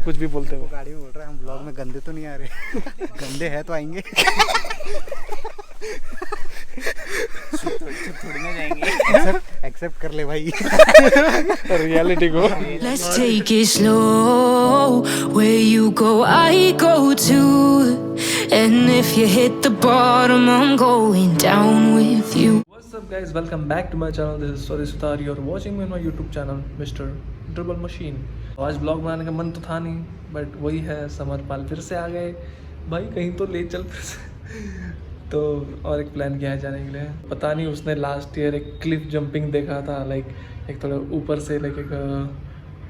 कुछ भी बोलते हो। गाड़ी में बोल रहा है हम ब्लॉग में गंदे तो नहीं आ रहे। गंदे है तो आएंगे। थोड़ी ना जाएंगे। एक्सेप्ट कर ले भाई। रियलिटी को। Let's take it slow. Where you go, I go too. And if you hit the bottom, I'm going down with you. What's up guys, welcome back to my channel. This is Sorry Sutar. You're watching me on my YouTube channel, Mr. Dribble Machine. आज blog बनाने का मन तो था नहीं, but वही है, समरपाल फिर से आ गए भाई, कहीं तो ले चल फिर से। तो और एक प्लान किया है जाने के लिए। पता नहीं, उसने लास्ट ईयर एक क्लिफ जंपिंग देखा था, लाइक एक थोड़ा ऊपर से, लाइक एक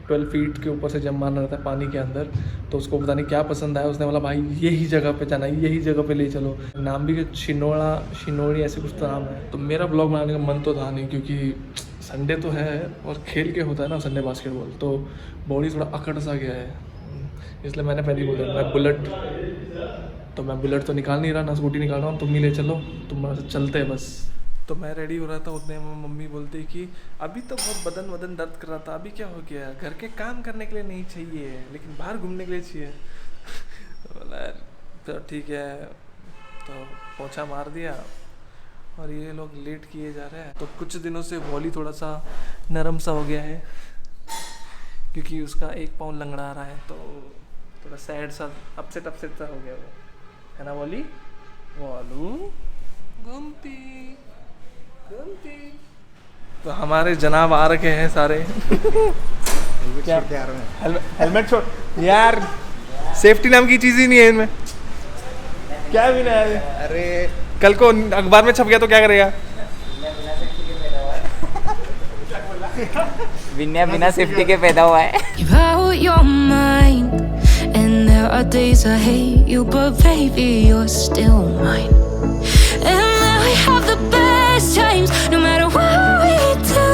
12 फीट के ऊपर से जंप मारना रहता है पानी के अंदर। तो उसको पता नहीं क्या पसंद आया, उसने बोला भाई यही जगह पे जाना है, यही जगह पे ले चलो। नाम भी शिनोड़ी ऐसे कुछ तो नाम है। तो मेरा ब्लॉग बनाने का मन तो था नहीं, क्योंकि संडे तो है और खेल के होता है ना संडे बास्केटबॉल, तो बॉडी थोड़ा अकड़ सा गया है। इसलिए मैंने पहले बोला मैं बुलेट तो निकाल नहीं रहा, ना स्कूटी निकाल रहा हूँ, तुम ही ले चलो, तुम चलते हैं बस। तो मैं रेडी हो रहा था, उतने में मम्मी बोलती कि अभी तो बहुत बदन दर्द कर रहा था, अभी क्या हो गया, घर के काम करने के लिए नहीं चाहिए लेकिन बाहर घूमने के लिए चाहिए। बोला तो ठीक है, तो पोछा मार दिया और ये लोग लेट किए जा रहे हैं। तो कुछ दिनों से वॉली थोड़ा सा नरम सा हो गया है, क्योंकि उसका एक पाँव लंगड़ा रहा है, तो थोड़ा सैड सा अपसेट सा हो गया वो, है ना वॉली? वॉलू घूमती। तो हमारे जनाब आ रखे हैं सारे। क्या हेलमेट छोड़ यार, सेफ्टी नाम की चीज़ ही नहीं है इनमें। क्या भी नहीं है, अरे कल को अखबार में छप गया तो क्या करेगा? विनय बिना सेफ्टी के पैदा हुआ है। You're out your mind. And there are days I hate you, but baby, you're still mine. And now we have the best times, no matter what we do.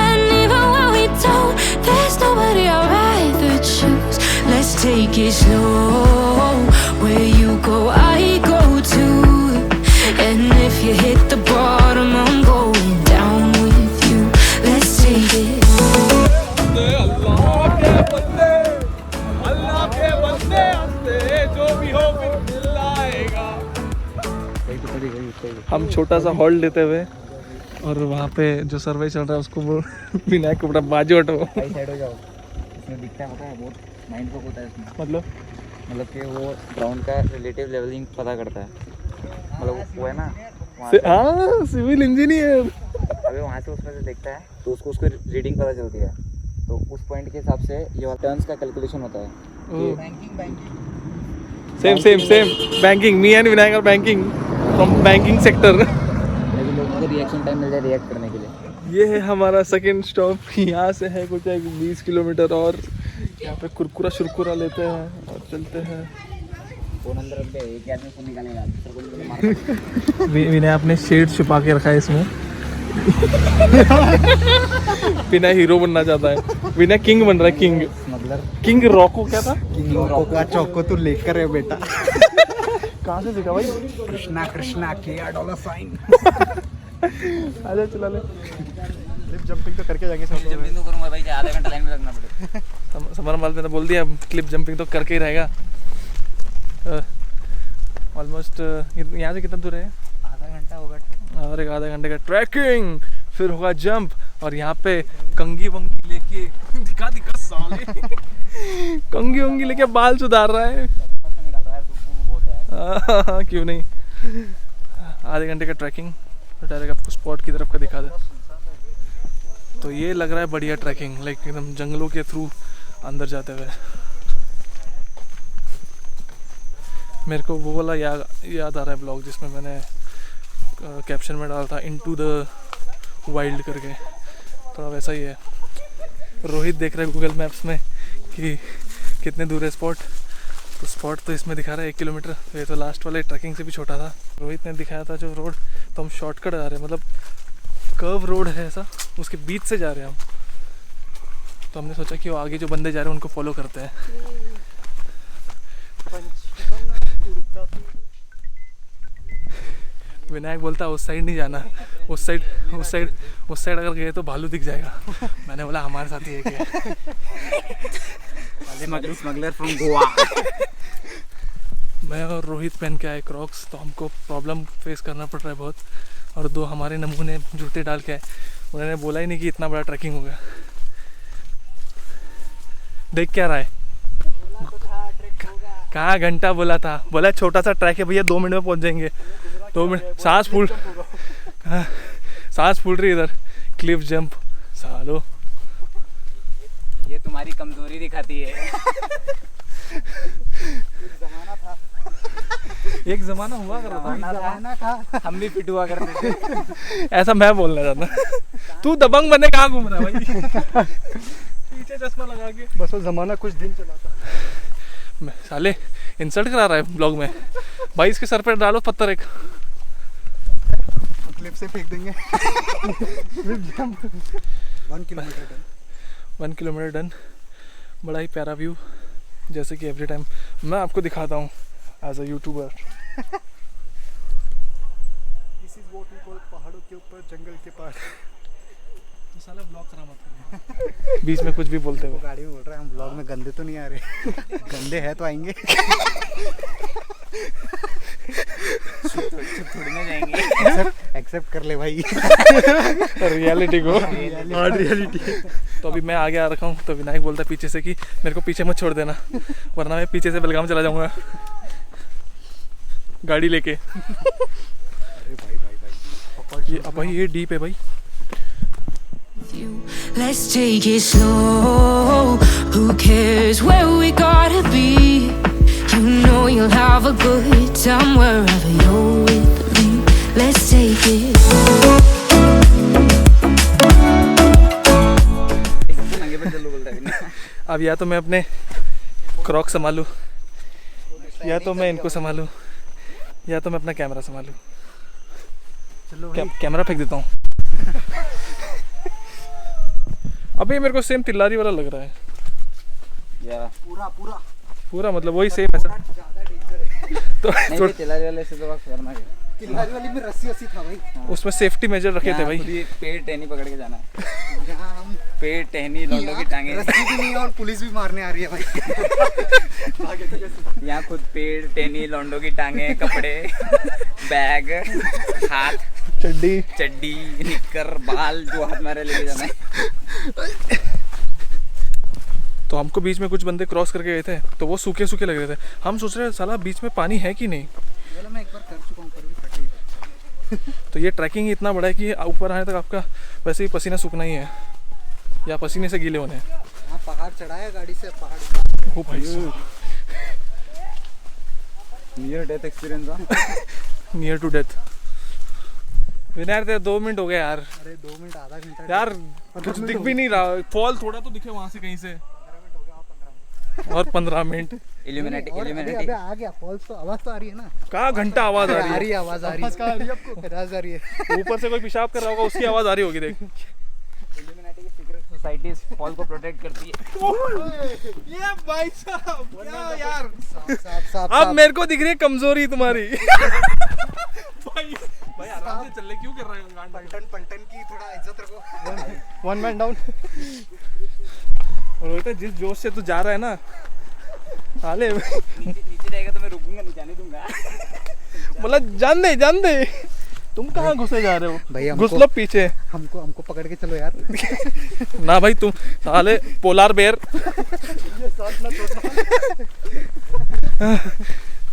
And even when we don't, there's nobody I'd rather choose. Let's take it slow. Where you go, I go too. And if you hit the bottom, I'm going down with you. Let's take it. हम छोटा सा hall लेते हुए, और वहाँ पे जो सर्वे चल रहा है उसको विनायक को बड़ा बाजू हटो, साइड हो जाओ। इसमें दिखता है, पता है, बहुत माइंड फोक होता है इसमें। मतलब कि वो ग्राउंड का रिलेटिव लेवलिंग पता करता है। मतलब वो है ना, हाँ सिविल इंजीनियर। अभी वहाँ से उसमें से देखता है तो उसको रीडिंग पता चलती है, तो उस पॉइंट के हिसाब से ये टर्न्स का कैलकुलेशन होता है। Same banking, me and Vinayak are banking from banking sector. लोगों को रिएक्शन टाइम मिल जाए रिएक्ट करने के लिए। ये है हमारा सेकंड स्टॉप। यहाँ से है कुछ 20 किलोमीटर, और यहाँ पे कुरकुरा शुरकुरा लेते हैं और चलते हैं। फोन अंदर रख दे, एक आदमी फोन निकालेगा। विनय अपने शेड छुपा के रखा है इसमें। विनय हीरो बनना चाहता है, विनय किंग बन रहा है, किंग किंग रॉको। क्या था? किंग रॉको का चौको तू लेकर है बेटा। कहाँ से सीखा भाई? कृष्णा $$. आजा चला ले। क्लिप जंपिंग तो करके जाएंगे सब लोग। जंपिंग तो करूँगा भाई, क्या आधा घंटा लाइन में लगना पड़ेगा। समरपाल ने तो बोल दिया क्लिप जंपिंग तो करके ही रहेगा। ऑलमोस्ट यहाँ से कितना दूर है? आधा घंटा होगा, और एक आधा घंटे का ट्रैकिंग, फिर होगा जंप, और यहाँ पे कंगी वंगी लेके दिखा साले। कंगी वंगी लेके बाल सुधार रहा है। क्यों नहीं, आधे घंटे का ट्रैकिंग, तो डायरेक्ट आपको स्पॉट की तरफ का दिखा दे। तो ये लग रहा है बढ़िया ट्रैकिंग, लाइक एकदम जंगलों के थ्रू अंदर जाते हुए। मेरे को वो वाला याद आ रहा है ब्लॉग जिसमें मैंने कैप्शन में डाला था इनटू द वाइल्ड करके, थोड़ा वैसा ही है। रोहित देख रहा है गूगल मैप्स में कि कितने दूर है स्पॉट, तो स्पॉट तो इसमें दिखा रहा है 1 किलोमीटर। ये तो लास्ट वाले ट्रैकिंग से भी छोटा था। रोहित ने दिखाया था जो रोड, तो हम शॉर्टकट जा रहे हैं, मतलब कर्व रोड है ऐसा, उसके बीच से जा रहे हैं हम। तो हमने सोचा कि वो आगे जो बंदे जा रहे हैं उनको फॉलो करते हैं। विनायक बोलता है उस साइड नहीं जाना, उस साइड अगर गए तो भालू दिख जाएगा। मैंने बोला हमारे साथ ही है क्या। Smuggler from Goa. मैं और रोहित पहन के आए क्रॉक्स, तो हमको प्रॉब्लम फेस करना पड़ रहा है बहुत। और दो हमारे नमूने जूते डाल के आए, उन्होंने बोला ही नहीं कि इतना बड़ा ट्रैकिंग होगा। देख क्या रहा है, कहाँ घंटा बोला था, बोला छोटा सा ट्रैक है भैया 2 मिनट में पहुंच जाएंगे। 2 मिनट, सांस फूल रही इधर, क्लिफ जंप सालो। ये तुम्हारी कमजोरी दिखाती है। एक जमाना हुआ कर जमाना था, हम भी फिट हुआ करते थे। ऐसा मैं बोलना चाहता। तू दबंग बने कहाँ घूम रहा है भाई? पीछे चश्मा लगा के। बस वो जमाना कुछ दिन चला था। साले इंसल्ट करा रहा है ब्लॉग में भाई। इसके सर पे डालो पत्थर एक, क्लिप से फेंक देंगे। 1 किलोमीटर डन। 1 kilometre done. बड़ा ही प्यारा व्यू, जैसे कि एवरी टाइम मैं आपको दिखाता हूँ as a YouTuber. This is what we call पहाड़ों के ऊपर जंगल के पास। तो साला ब्लॉग खराब मत करना बीच में कुछ भी बोलते वो हो। गाड़ी में बोल रहा है हम ब्लॉग में गंदे तो नहीं आ रहे। गंदे है तो आएंगे। थोड़ी ना जाएंगे। एक्सेप्ट कर ले भाई। रियलिटी को, हार्ड रियलिटी। तो अभी मैं आगे आ रखा हूँ, तो विनायक बोलता है पीछे से कि मेरे को पीछे मत छोड़ देना, वरना मैं पीछे से बेलगाम चला जाऊँगा गाड़ी लेके। अरे भाई ये अब भाई ये डीप है भाई। Let's take it slow. Who cares where we gotta be? You know you'll have a good time wherever you're with me. Let's take it. अब या तो मैं अपने क्रॉक संभालूं, या तो मैं इनको संभालूं, या तो मैं अपना कैमरा संभालूं। चलो कैमरा फेंक देता हूँ। अभी मेरे को सेम तिल्लारी वाला लग रहा है। या पूरा मतलब वही सेम ऐसा। तो नहीं, तिलारी वाले से तो करना है। तिल्लारी वाली में रस्सी था भाई। उसमें सेफ्टी मेजर रखे थे भाई। पेड़ टहनी पकड़ के जाना है। यहाँ हम पेड़ टहनी लौंडों की टांगे। रस्सी भी नहीं है और पुलिस भी मारने आ रही है भाई। यहाँ खुद पेड़ टहनी लौंडों की टांगे, कपड़े, बैग, हाथ, चड्डी, निक्कर, बाल, जो हाथ मारे लेके जाना है। तो हमको बीच में कुछ बंदे क्रॉस करके गए थे, तो वो सूखे सूखे लग रहे थे। हम सोच रहे साला बीच में पानी है कि नहीं। मैं एक बार कर चुका हूँ, पर भी फटी। तो ये ट्रैकिंग ही इतना बड़ा है कि ऊपर आने तक आपका वैसे ही पसीना सूखना ही है, या पसीने से गीले होने हैं। यहाँ पहाड़ चढ़ाया गाड़ी से, पहाड़। ओ भाई near death experience. Near to death. Vinayak तेरे 2 मिनट हो गए यार। अरे 2 मिनट, आधा घंटा यार कुछ दिख भी नहीं रहा, फॉल थोड़ा तो दिखे वहां से कहीं से। 15 मिनट हो गया और 15 मिनट। इल्यूमिनेटी अबे आ गया फॉल्स, तो आवाज तो आ रही है ना। कहाँ घंटा आवाज आ रही है। आवाज आ रही है आपको। आवाज आ रही है। ऊपर से कोई पेशाब कर रहा होगा, उसकी आवाज आ रही होगी। देख इल्यूमिनेटी की सीक्रेट सोसाइटी फॉल को प्रोटेक्ट करती है। ये भाई साहब क्या यार। साफ अब मेरे को दिख रही है कमजोरी तुम्हारी। भाई आराम से चल ले, क्यों कर रहा है? पलटन की थोड़ा इज्जत रखो। 1 मैन डाउन। और बोलते जिस जोश से तू जा रहा है ना साले, नीचे जाएगा तो मैं रुकूंगा, नहीं जाने दूंगा। मतलब जान दे तुम कहाँ घुसे जा रहे हो भैया घुस लो पीछे। हमको पकड़ के चलो यार। ना भाई तुम साले पोलार बेयर।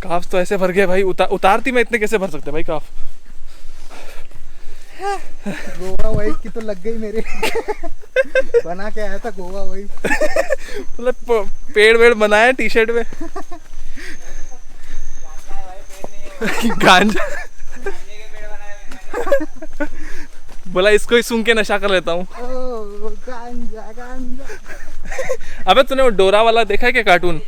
काफ तो ऐसे भर गए भाई, उतारती मैं इतने कैसे भर सकते भाई काफ। गोवा वाइफ की तो लग गई मेरे। बना के आया था गोवा वाइफ। मतलब पेड़ वेड़ बनाए टी शर्ट में। गांजा बोला इसको ही सूंघ के नशा कर लेता हूँ। गांजा। अबे तूने वो डोरा वाला देखा है क्या कार्टून?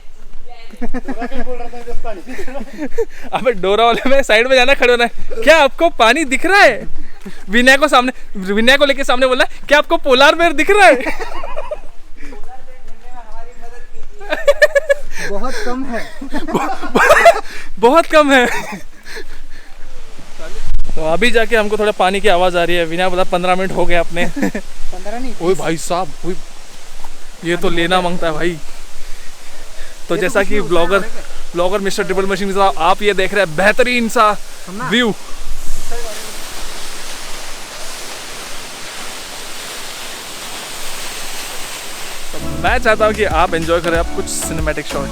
अबे डोरा वाले में साइड में जाना, खड़े होना है। क्या आपको पानी दिख रहा है? विनय को लेके सामने बोला क्या आपको पोलार बेयर दिख रहा है? बहुत कम है। बहुत कम है। तो अभी जाके हमको थोड़ा पानी की आवाज आ रही है। विनय बोला 15 मिनट हो गए अपने। 15 नहीं। ओए भाई साहब, ये तो लेना मांगता है भाई। तो जैसा कि ब्लॉगर मिस्टर ट्रिपल मशीन साहब आप ये देख रहे हैं बेहतरीन सा व्यू। तो मैं चाहता हूँ कि आप एंजॉय करें आप कुछ cinematic shot.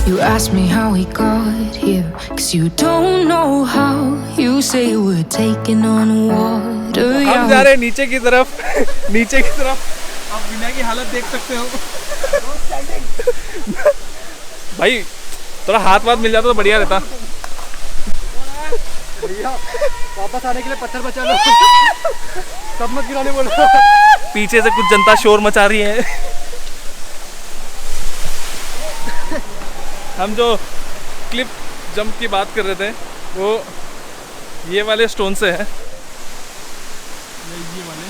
You ask me how we got here, 'cause you don't know how. You say we're taking on water. हम जा रहे हैं नीचे की तरफ नीचे की तरफ। आप विनय की हालत देख सकते हो भाई थोड़ा हाथ मिल जाता तो बढ़िया रहता। भैया वापस आने के लिए पत्थर बचा लो। सब मत गिराने बोलो। पीछे से कुछ जनता शोर मचा रही है। हम जो क्लिप जंप की बात कर रहे थे वो ये वाले स्टोन से है। ये वाला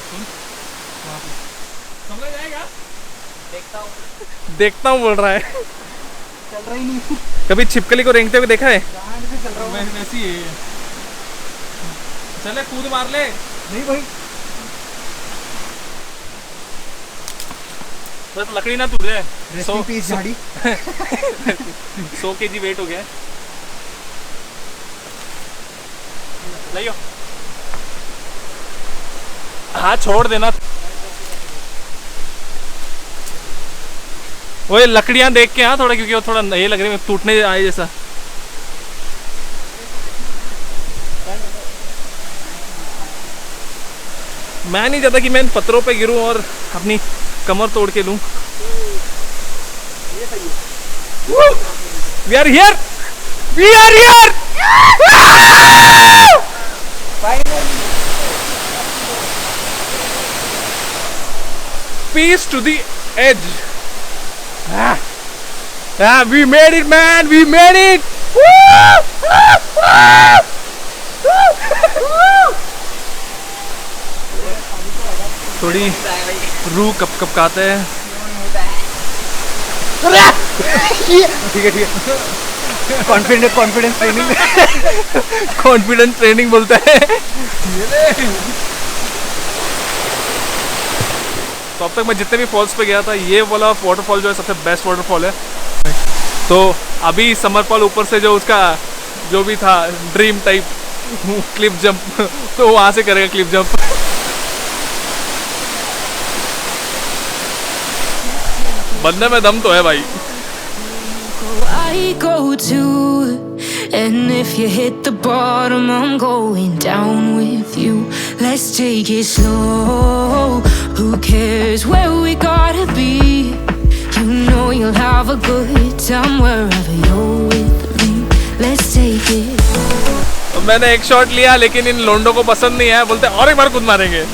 स्टोन वहाँ पे समझ जाएगा। देखता हूँ बोल रहा है। चल रहा ही नहीं। कभी छिपकली को रेंगते हुए देखा है? चल रहा हूँ वैसी है। चले कूद मार ले। नहीं भाई बस लकड़ी ना टूट जाए। 100 पीस झाड़ी 100 kg वेट हो गया। लाइयो हाथ छोड़ देना। वो ये लकड़ियां देख के हाँ थोड़ा, क्योंकि वो थोड़ा ये लग रही है टूटने आए जैसा। मैं नहीं चाहता कि मैं इन पत्थरों पे गिरूं और अपनी कमर तोड़ के लूं। We are here! We are here! Peace to the edge. We made it, man! We made it! थोड़ी रूह कपकपाते हैं। ठीक है कॉन्फिडेंस ट्रेनिंग कॉन्फिडेंस ट्रेनिंग बोलता है। तो अब तक मैं जितने भी फॉल्स पे गया था ये वाला वाटरफॉल जो है सबसे बेस्ट वाटरफॉल है। तो अभी समरपाल ऊपर से जो उसका जो भी था ड्रीम टाइप क्लिफ जंप तो वहाँ से करेगा क्लिफ जंप। बंदे में दम तो है भाई। I go to, and if you hit the bottom, I'm going down with you. Let's take it slow. Who cares where we gotta be? You know you'll have a good time wherever you're with me. Let's take it. तो मैंने एक shot लिया लेकिन इन लोंडो को पसंद नहीं आया, बोलते और एक बार कूद मारेंगे।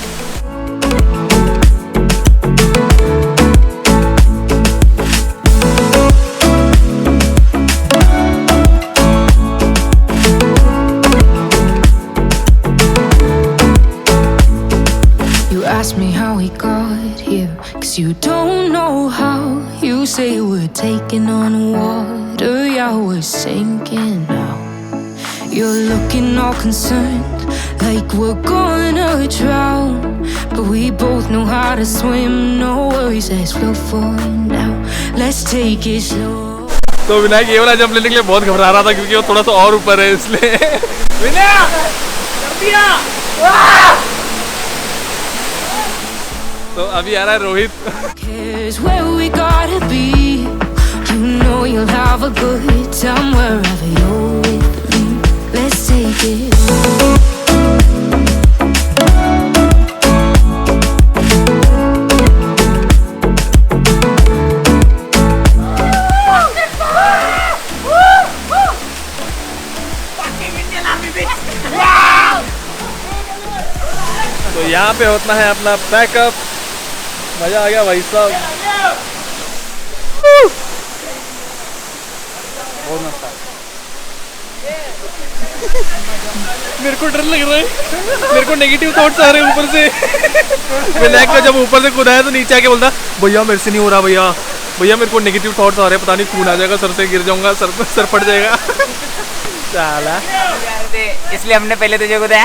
Ask me how we got here, 'cause you don't know how. You say we're taking on water, yeah, we're sinking now. You're looking all concerned, like we're gonna drown, but we both know how to swim, no worries, let's flow for now. Let's take it slow. तो विनायक ये वाला jump लेने के लिए बहुत घबरा रहा था क्योंकि वो थोड़ा सा और ऊपर है इसलिए। विनायक कर दिया। तो अभी आ रहा है Rohit. Cares where we gotta be. You know you'll have a good time wherever you're with me. Let's take it. तो यहाँ पे होता है अपना पैकअप। मजा आ गया भाई साहब। बहुत मस्त है। मेरे को डर लग रहा है, मेरे को नेगेटिव थॉट्स आ रहे हैं ऊपर से। विनायक का जब ऊपर से कूदा है तो नीचे आके बोलता भैया मेरे से नहीं हो रहा, भैया मेरे को नेगेटिव थॉट्स आ रहे हैं, पता नहीं खून आ जाएगा, सर से गिर जाऊंगा, सर फट जाएगा। साला इसलिए हमने पहले तुझे कूदा है।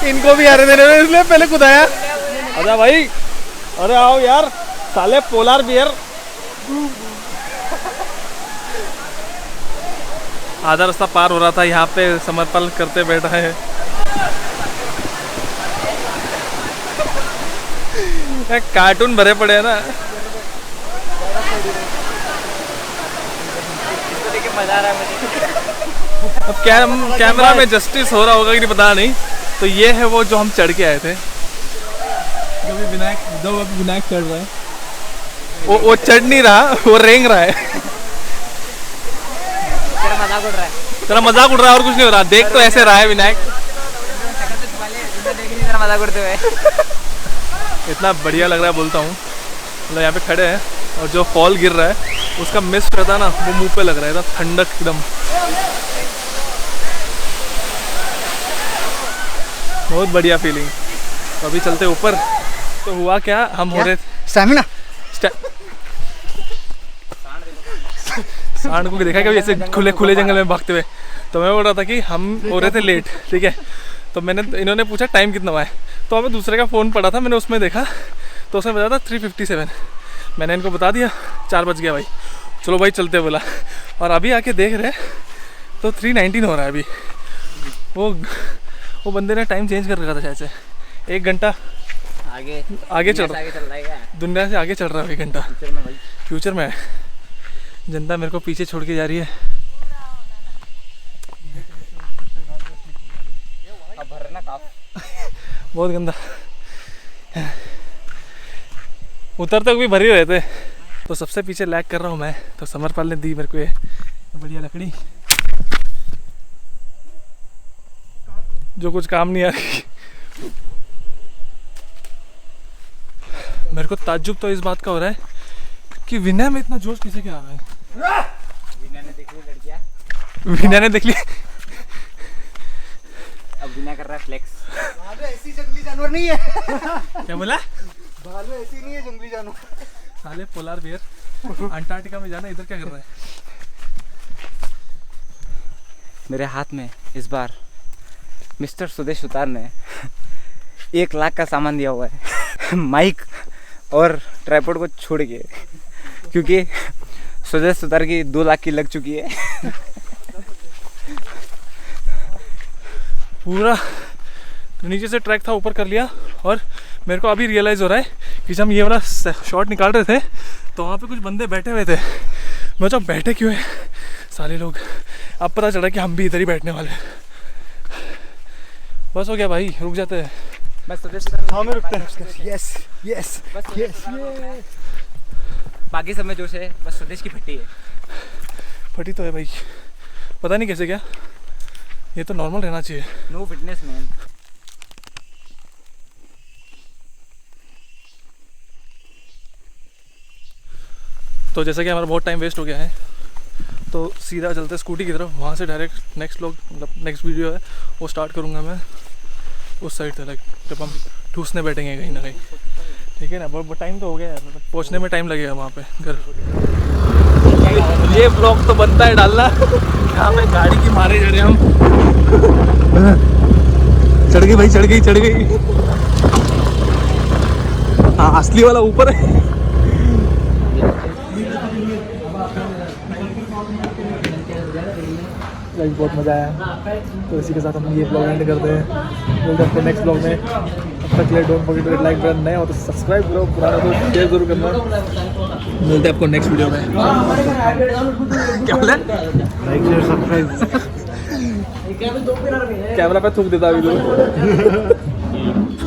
इनको भी आने देने में इसलिए पहले कुदाया। अरे भाई, अरे आओ यार साले पोलार बियर। आधा रास्ता पार हो रहा था, यहाँ पे समरपाल करते बैठा है। कार्टून भरे पड़े हैं ना। मजा आ रहा है मुझे। अब कैमरा में जस्टिस हो रहा होगा कि नहीं पता नहीं। तो ये है वो जो हम चढ़ के आए थे, जो अभी विनायक चढ़ रहा है। वो चढ़ नहीं रहा, वो रेंग रहा है। तेरा मजाक उड़ रहा है। तेरा मजाक उड़ रहा है और कुछ नहीं हो रहा। देख तो ऐसे रहा है विनायक, तेरा मजाक उड़ते हुए। इतना बढ़िया लग रहा है बोलता हूँ। मतलब यहाँ पे खड़े हैं और जो फॉल गिर रहा है उसका मिस्ट रहता है ना, वो मुंह पे लग रहा है, एकदम ठंडक एकदम। बहुत बढ़िया फीलिंग। तो अभी चलते ऊपर। तो हुआ क्या, हम हो रहे स्टैमिना। सांड को देखा कभी ऐसे खुले खुले जंगल में भागते हुए। तो मैं बोल रहा था कि हम हो रहे थे लेट, ठीक है। तो इन्होंने पूछा टाइम कितना हुआ है, तो हमें दूसरे का फ़ोन पड़ा था, मैंने उसमें देखा तो उसमें बताया था 3:57। मैंने इनको बता दिया 4 बज गया भाई, चलो भाई चलते बोला। और अभी आके देख रहे तो 3:19 हो रहा है अभी। वो बंदे ने टाइम चेंज कर रखा था शायद से, 1 घंटा आगे चल रहा है, दुनिया से आगे चल रहा है 1 घंटा फ्यूचर में। जनता मेरे को पीछे छोड़ के जा रही है। बहुत गंदा। उतरते हुए भी भर ही रहे थे। तो सबसे पीछे लैग कर रहा हूँ मैं। तो समरपाल ने दी मेरे को ये बढ़िया लकड़ी, जो कुछ काम नहीं आ रही। मेरे को ताज्जुब तो इस बात का हो रहा है कि विनय में इतना जोश किसे क्या आ रहा है। विनय ने देख ली लड़कियां। विनय ने देख ली। अब विनय कर रहा है फ्लेक्स। बाहर में ऐसी जंगली जानवर नहीं है। क्या बोला? बाहर में ऐसी नहीं है जंगली जानवर। साले पोलार बियर अंटार्कटिका में जाना, इधर क्या कर रहा है? मेरे हाथ में इस बार मिस्टर सुदेश सुतार ने 1 लाख का सामान दिया हुआ है। माइक और ट्राइपॉड को छोड़ के, क्योंकि सुदेश सुतार की 2 लाख की लग चुकी है। पूरा नीचे से ट्रैक था, ऊपर कर लिया। और मेरे को अभी रियलाइज़ हो रहा है कि जब हम ये वाला शॉट निकाल रहे थे तो वहाँ पे कुछ बंदे बैठे हुए थे। मैं जब बैठे क्यों है सारे लोग, अब पता चला कि हम भी इधर ही बैठने वाले। बस हो गया भाई, रुक जाते हैं। बस सुदेश हाँ में रुकते हैं। Yes yes yes. बाकी सब में जोश है, बस सुदेश की फटी है। फटी तो है भाई, पता नहीं कैसे क्या। ये तो नॉर्मल रहना चाहिए। No fitness man. तो जैसा कि हमारा बहुत टाइम वेस्ट हो गया है, तो सीधा चलते स्कूटी की तरफ। वहाँ से डायरेक्ट नेक्स्ट व्लॉग, मतलब नेक्स्ट वीडियो है वो स्टार्ट करूँगा मैं उस साइड से, लाइक जब हम ठूसने बैठेंगे कहीं ना कहीं, ठीक है ना। बहुत टाइम तो हो गया यार, मतलब पहुँचने में टाइम लगेगा वहाँ पे घर। ये ब्लॉग तो बनता है डालना। यहाँ पे गाड़ी की मारे जा रहे हैं हम। चढ़ गई भाई, चढ़ गई। हाँ असली वाला ऊपर है। बहुत मज़ा आया। तो इसी के साथ हम ये ब्लॉग एंड करते हैं। मिलते हैं नेक्स्ट ब्लॉग में। तब तक के लिए don't forget to like button, नए हो तो सब्सक्राइब करो, पुराना तो शेयर जरूर करना। मिलते हैं आपको नेक्स्ट वीडियो में। क्या बोला? Like share subscribe. कैमरा पे थूक देता अभी तो।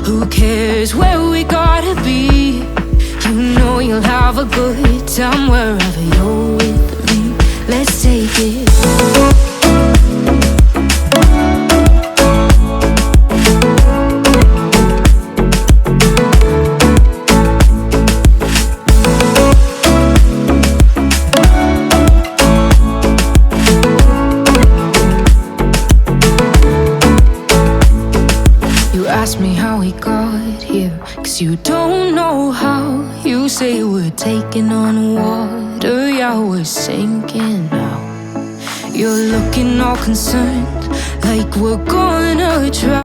Who cares where we gotta be? You know you'll have a good time wherever you're with me. Let's take it. Ask me how we got here, 'cause you don't know how. You say we're taking on water, yeah, we're sinking now. You're looking all concerned, like we're gonna drown.